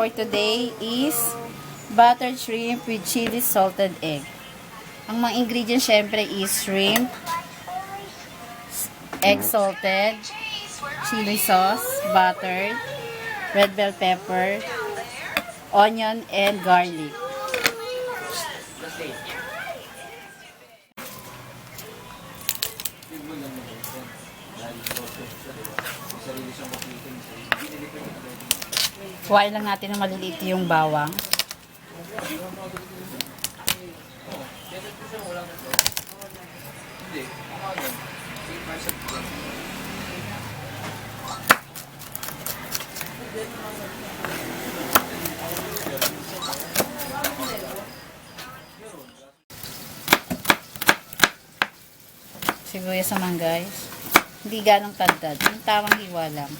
for today is buttered shrimp with chili salted egg. Ang mga ingredients syempre is shrimp, egg salted, chili sauce, butter, red bell pepper, onion, and garlic. Kuhain lang natin ng maliliit yung bawang. Sibuyas naman guys. Hindi ganong tadtad. Yung tamang hiwa lang.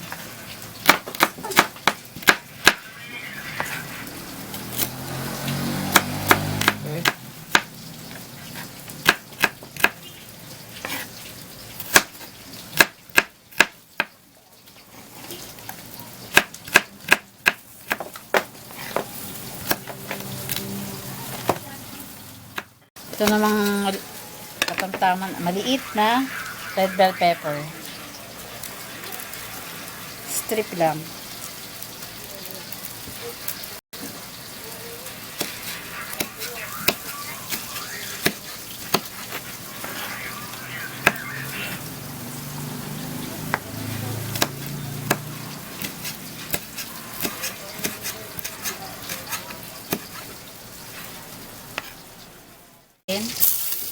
Ito namang katamtaman, maliit na red bell pepper. Strip lang.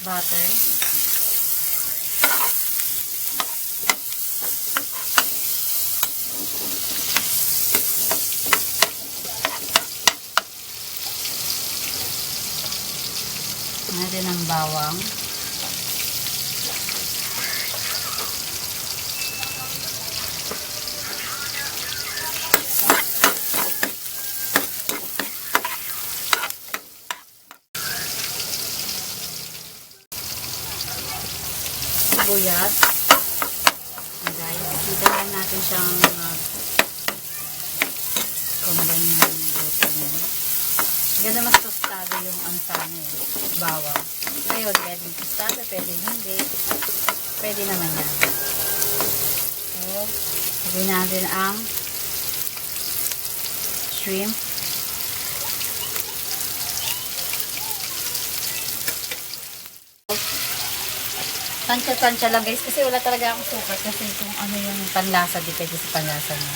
Butter. Natin ang bawang. Sibuyas. Guys, ikita lang natin siyang combine yung luto mo. Ganda mas tostado yung ansana eh. Bawang. Ngayon, pwede tostado, pwede hindi. Pwede naman yan. So, gawin natin ang shrimp. Tansya-tansya lang guys kasi wala talaga akong sukat kasi kung ano yung panlasa, depende sa panlasa niya.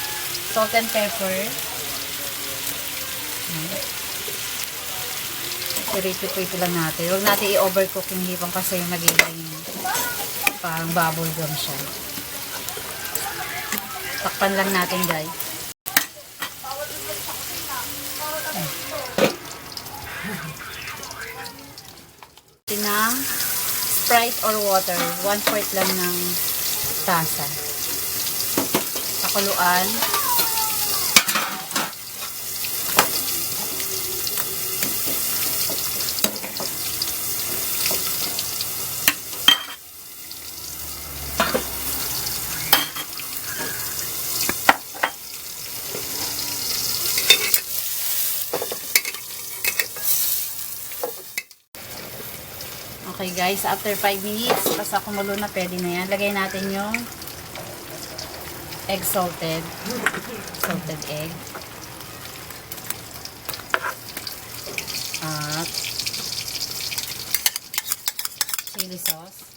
Salt and pepper. Ito lang natin. Huwag natin i-overcook yung hipang kasi yung nagiging parang bubble gum siya. Takpan lang natin guys. Tinang Sprite or water, 1/4 lang ng tasa. Pakuluan. Okay guys, after 5 minutes, basta kumulo na, pwede na yan. Lagay natin yung egg salted egg. At chili sauce.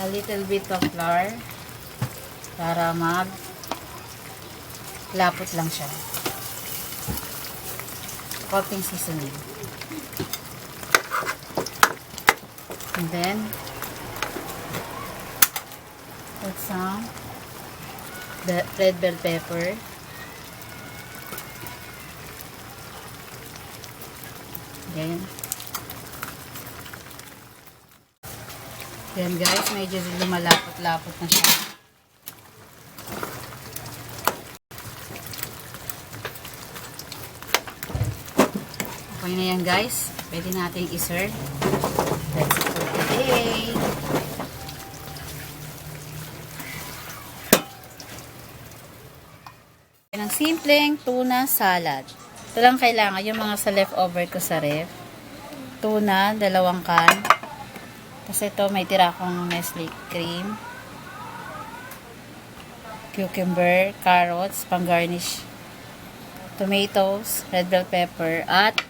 A little bit of flour para lapot lang siya. Coating seasoning. And then put some red bell pepper. Then guys, medyo lumalapot-lapot na siya. Okay na yan guys. Pwede natin i-serve. That's it for today. Ng simpleng tuna salad. Ito lang kailangan yung mga sa leftover ko sa ref. Tuna, 2 can. Tapos ito may tira akong Nestle cream. Cucumber, carrots, pang garnish. Tomatoes, red bell pepper, at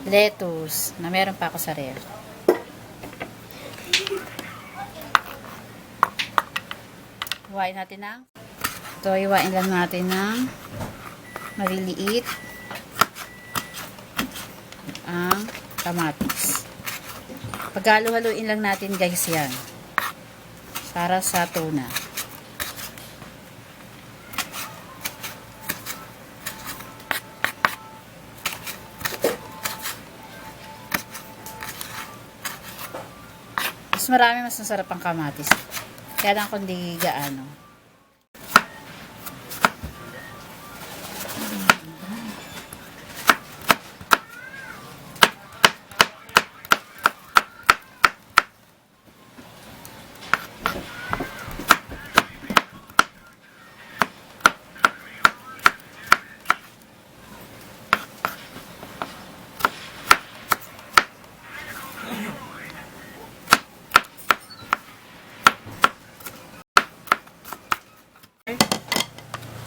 lettuce na meron pa ako sa ref. Iwain natin ng ito, iwain lang natin ng maliliit ang kamatis. Paghalo-haluin lang natin guys yan para sa tuna. Mas marami, mas masarap ang kamatis. Kaya lang kung di gaano.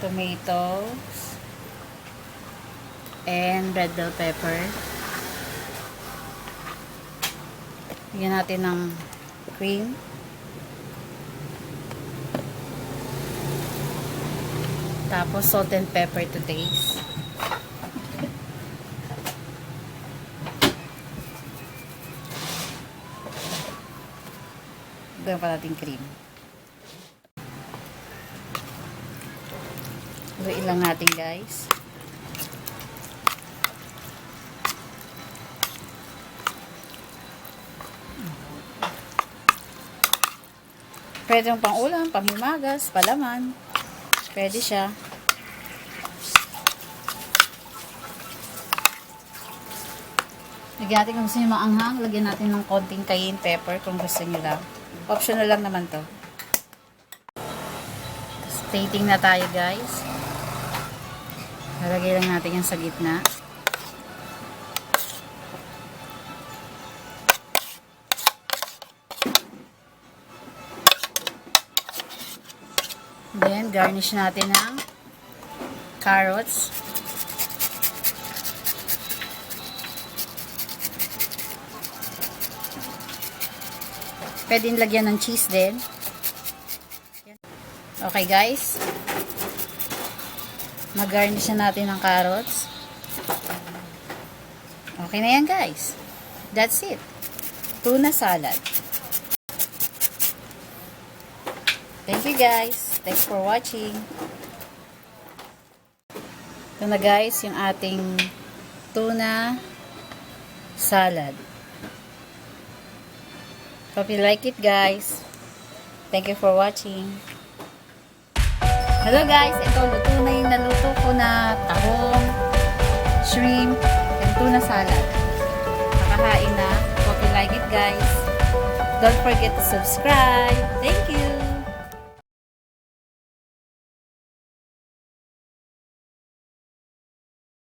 Tomatoes and red bell pepper. Bigyan natin ng cream. Tapos salt and pepper to taste. Bigyan pa natin cream. Haluin lang natin guys. Pwede yung pang ulam, pang himagas, palaman. Pwede siya. Lagyan natin kung gusto nyo maanghang. Lagyan natin ng konting cayenne pepper kung gusto nyo lang. Optional lang naman to. Plating na tayo guys. Lalagay lang natin yan sa gitna. Then, garnish natin ng carrots. Pwede lagyan ng cheese din. Okay guys. Mag-garnish na natin ng carrots. Okay na yan guys. That's it. Tuna salad. Thank you guys. Thanks for watching. Ito na guys yung ating tuna salad. Hope you like it guys. Thank you for watching. Hello guys, ito luto na yung naluto ko na tahong, shrimp, and tuna salad. Nakahain na. Hope you like it guys. Don't forget to subscribe. Thank you.